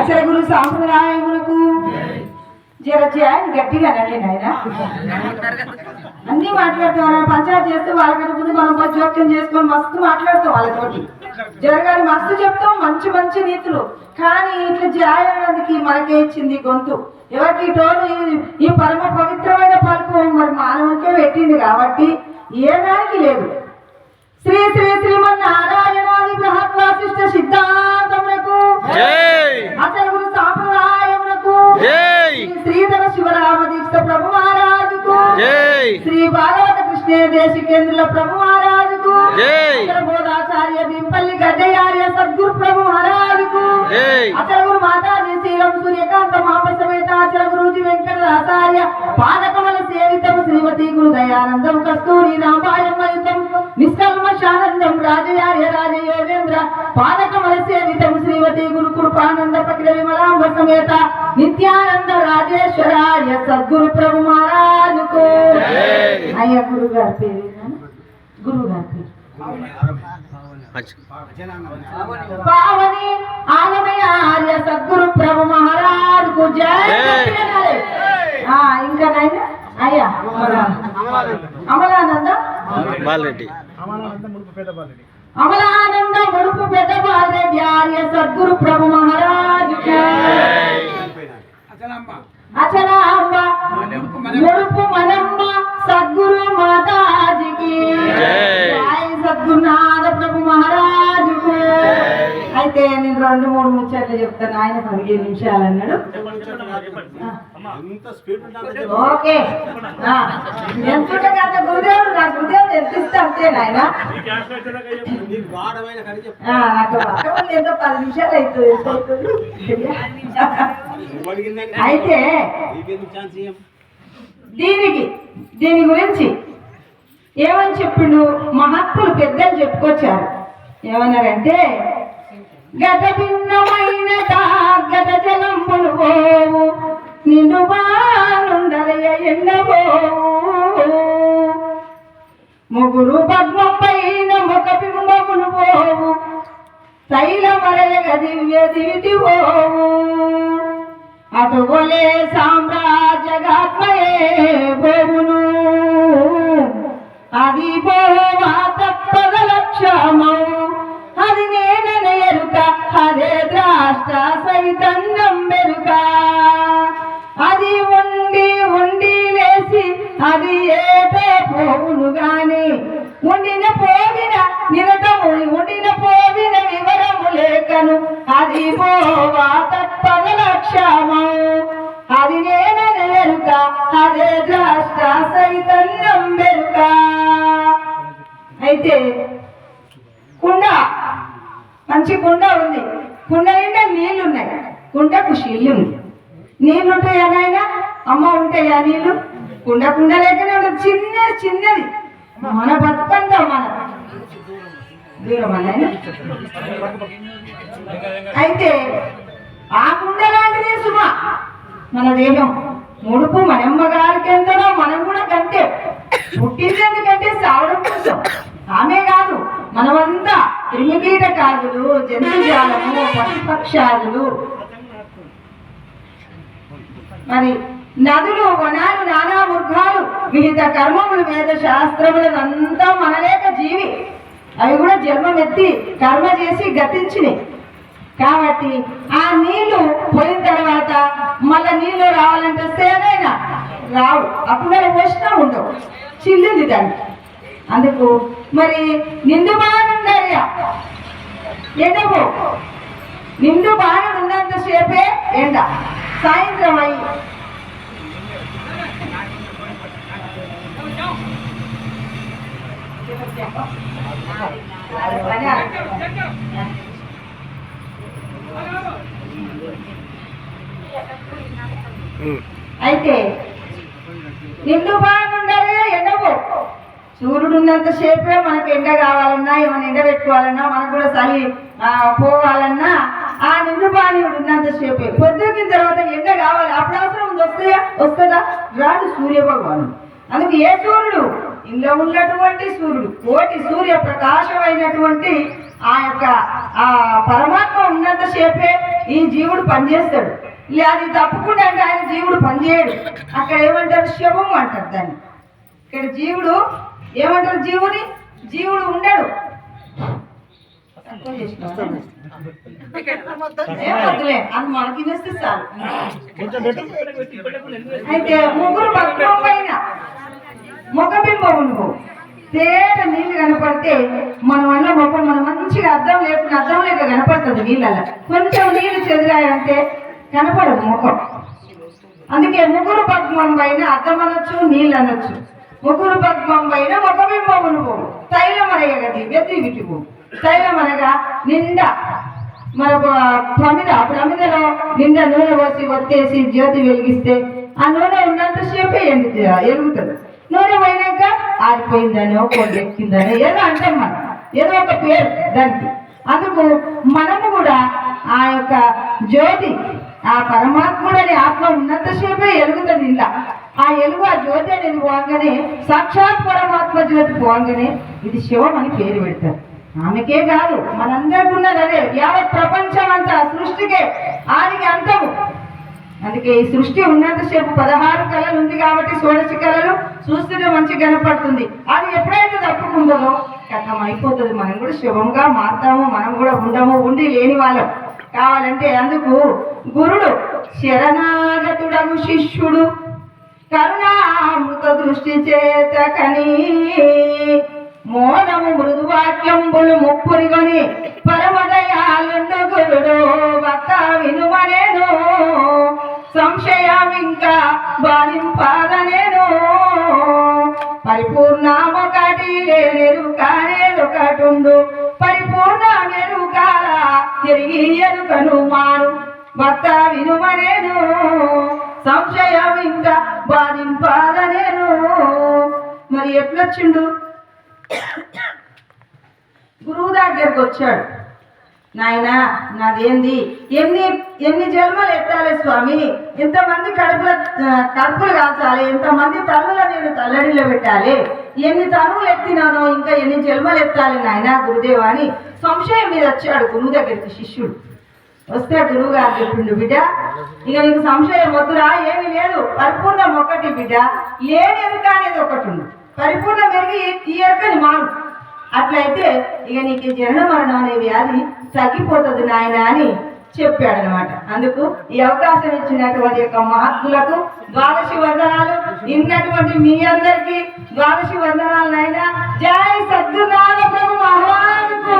అసలు గురు సాంప్రదాయములకు జరచేయాలి గట్టిగా రండి నాయన. అన్ని మాట్లాడుతాం పంచాయతీ చేస్తూ వాళ్ళకంటే మనం జోక్యం చేసుకొని మస్తు మాట్లాడుతాం వాళ్ళతోటి జరగాలి మస్తు చెప్తాం మంచి మంచి నీతులు. కానీ ఇట్లా జాయడానికి మనకే ఇచ్చింది గొంతు. ఎవరికి టోలు ఈ పరమ పవిత్రమైన పలుకు మరి మానవునికే పెట్టింది కాబట్టి ఏ దానికి లేదు. శ్రీ శ్రీ శ్రీమన్నారాయణాది బృహద్వాసిష్ట సిద్ధాంతములకు అసలు గురు సాంప్రదాయములకు శ్రీధర శివరామ దీక్ష ప్రభు మహారాజుకు శ్రీ భాగవత కృష్ణ దేశికేంద్రుల ప్రభు మహారాజుకు బోధాచార్య బింపల్లి గడ్డయార్య సద్గురు ప్రభు మహారాజుకు అచల గురు మాతాజీ శ్రీరం సూర్యకాంత మాప సమేత అచల గురూజీ వెంకటదాచార్య పాదకమల సేవితం శ్రీమతి గురు దయానందం కస్తూరి రామాయణయుతం నిష్కల్మషానందం రాజయార్య రాజయోగేంద్ర పాదకమల సేవితం శ్రీమతి గురు కృపానంద పకిల విమలాంబ సమేత నిత్యానంద రాజేశ్వరాయ సద్గురు ప్రభు మహారాజుకు. అయ్యా గురువు గారి పేరు గురువు గారి పేరు పావని ఆలమయ ఆర్య సద్గురు ప్రభు మహారాజుకు జయ. ఇంకా నాయన అయ్యా అమలానంద అమలానంద ముడుపు పెద్ద బాలరెడ్డి ఆర్య సద్గురు ప్రభు మహారాజుకు. అచలాంబ ముడుపు మనమ్మ సద్గురు మాతాజీకి సద్గురునాథ ప్రభు మహారాజుకు. అయితే నేను 2-3 ముచ్చట్లు చెప్తాను. ఆయన 15 నిమిషాలు అన్నాడు. ఓకే ఎంత గురుదేవుడు నా గురుదేవుడు ఎంత ఇస్తే అంతే నాయన. నాకు ఎంతో 10 నిమిషాలు అవుతుంది. అయితే దీని గురించి ఏమని చెప్పిండు మహాత్ములు పెద్దలు చెప్పుకొచ్చారు. ఏమన్నారంటే గత భిన్నమైన గత జలంబులు పోవు నిన్ను బానుండరయ ఎండబోవు ముగురు పద్మం పైన ముఖ బింబములు పోవు తైలమరయగ దివ్య దివిటి పోవు అటువలే సామ్రాజ్యగాత్మయే పోవును అది పోవా తప్పద లక్ష్యమౌ అది నేనన ఎరుక అదే ద్రాష్ట సైతన్యం బెరుక అది ఉండి లేసి అది ఏటే పోవును గాని ఉండిన పోవిన నిరతము ఉండిన పోవిన వివరము లేకను అది పోవా తప్పద లక్ష్యమౌ అది నేనన ఎరుక అదే ద్రాష్ట సైతన్యం బెరుక. అయితే కుండ మంచి కుండ ఉంది. కుండ నిండా నీళ్లున్నాయి. కుండకు శిల్లు ఉంది. నీళ్ళు ఉంటాయా నాయన? అమ్మ ఉంటాయా నీళ్లు? కుండ లేకనే ఉంటుంది. చిన్నది మన బతుకంతా మన దూరం అన్నాయన. అయితే ఆ కుండ లాంటిదే సుమా మన దేహం. ముడుపు మనమ్మ గారికి ఎంతనో మనం కూడా కంటే పుట్టింది ఎందుకంటే సావడం కోసం. ఆమె కాదు మనమంతా క్రిమికీటకాదులు జంతుజాలము పశుపక్షాదులు మరి నదులు వనాలు నానా మృగాలు వివిధ కర్మములు వేద శాస్త్రములంతా మనలేక జీవి. అవి కూడా జన్మమెత్తి కర్మ చేసి గతించినాయి. కాబట్టి ఆ నీళ్లు పోయిన తర్వాత మళ్ళీ నీళ్లు రావాలంటే సేనైనా రావు. అప్పుడు వచ్చినా ఉండవు, చిల్లింది దాన్ని. అందుకు మరి నిండు బాణుండయ్యా ఎండకు నిండు బాణం ఉన్నంతసేపే ఎండ. సాయంత్రం అయ్యి అయితే నిండు బాగుండాలి ఎండకు. సూర్యుడు ఉన్నంతసేపే మనకు ఎండ కావాలన్నా ఏమైనా ఎండ పెట్టుకోవాలన్నా మనకు కూడా చలి పోవాలన్నా ఆ నిండు బాణుడు ఉన్నంతసేపే. పొద్దుకిన తర్వాత ఎండ కావాలి. అప్పుడు అవసరం వస్తుందా? రాడు సూర్య భగవానుడు. అందుకు ఏ సూర్యుడు? ఇంట్లో ఉన్నటువంటి సూర్యుడు, కోటి సూర్య ప్రకాశమైనటువంటి ఆ యొక్క ఆ పరమాత్మ ఉన్నంతసేపే ఈ జీవుడు పనిచేస్తాడు. అది తప్పకుండా అంటే ఆయన జీవుడు పనిచేయడు. అక్కడ ఏమంటారు? శవం అంటారు దాన్ని. ఇక్కడ జీవుడు ఏమంటారు? జీవుడు ఉండడు. ఏమొద్దులే అది మనకి ఇస్తే చాలు. అయితే ముగ్గురు భక్తుల పైన ముఖబింబం నువ్వు తేట నీళ్ళు కనపడితే మన వల్ల ముఖం మనం మంచిగా అద్దం లేక కనపడుతుంది. నీళ్ళ కొంచెం నీళ్ళు చెదిరాయంటే కనపడదు ముఖం. అందుకే ముగ్గురు పద్మం పైన అద్దం అనొచ్చు, నీళ్ళు అనొచ్చు. ముగ్గురు పద్మం పైన ముఖబింబము నువ్వు తైలం అనగా గది వెతి విటువు. తైలం అనగా నిండా మన ప్రమిదలో నిండా నూనె పోసి ఒత్తేసి జ్యోతి వెలిగిస్తే ఆ నూనె ఉన్నంతసేపే ఎలుగుతుంది. నూనె పోయినాక ఆరిపోయిందనో కొండెక్కిందనో ఏదో అంటాం మనం, ఏదో ఒక పేరు దానికి. అందుకు మనము కూడా ఆ యొక్క జ్యోతి ఆ పరమాత్ముడని ఆత్మ ఉన్నంతసేపే ఎలుగుతుంది. ఇలా ఆ ఎలుగు ఆ జ్యోతి అనేది పోగానే సాక్షాత్ పరమాత్మ జ్యోతి పోగానే ఇది శివం అని పేరు పెడతారు. ఆమెకే కాదు మనందరికీ ఉన్నది అదే. యావత్ ప్రపంచం అంతా సృష్టికే ఆదికి అంతము. అందుకే ఈ సృష్టి ఉన్నంతసేపు 16 కళలు ఉంది కాబట్టి 16 కళలు చూస్తూనే మంచిగా కనపడుతుంది. అది ఎప్పుడైతే తప్పుకుందో కథం అయిపోతుంది. మనం కూడా శివంగా మారుతాము, మనం కూడా ఉండి లేని వాళ్ళం కావాలంటే. అందుకు గురుడు శరణాగతుడగు శిష్యుడు కరుణామృత దృష్టి చేత కని మోనము మృదువాక్యంబులు ముప్పురిగొని పరమదయాలుండు గురుడు భక్త వినుమనేను సంశయం ఇంకా బాధింపాదనేను పరిపూర్ణమొకటి లేనెరు కానేదొకటుండు పరిపూర్ణమెరు కాల తిరిగి ఎరుకను మాను భక్త వినుమనేను సంశయం ఇంకా బాధింపాదనేను. మరి ఎట్లొచ్చిండు? గురువు దగ్గరకు వచ్చాడు. నాయన నాదేంది ఎన్ని జన్మలు ఎత్తాలి స్వామి, ఎంతమంది కడుపులు కాల్చాలి, ఎంతమంది తల్లుల నేను తల్లడిలో పెట్టాలి, ఎన్ని తనువులు ఎత్తినానో ఇంకా ఎన్ని జన్మలు ఎత్తాలి నాయన గురుదేవా అని సంశయం మీద వచ్చాడు గురువు దగ్గరికి శిష్యుడు. వస్తే గురువు గారు చెప్పిండు, బిడ్డ ఇక నీకు సంశయం వద్దురా, ఏమీ లేదు, పరిపూర్ణం ఒకటి బిడ్డ, లేని ఎరుక అనేది ఒకటి ఉంది, పరిపూర్ణం ఎరిగి ఈ ఎరుకని మాను. అట్లయితే ఇక నీకు జనన మరణం అనే వ్యాధి తగ్గిపోతుంది నాయన అని చెప్పాడనమాట. అందుకు ఈ అవకాశం ఇచ్చినటువంటి యొక్క మహాత్ములకు ద్వాదశి వందనాలు. ఇన్నటువంటి మీ అందరికీ ద్వాదశి వందనాలు నాయన. జై సద్గురునాథ ప్రభు మహారాజుకు.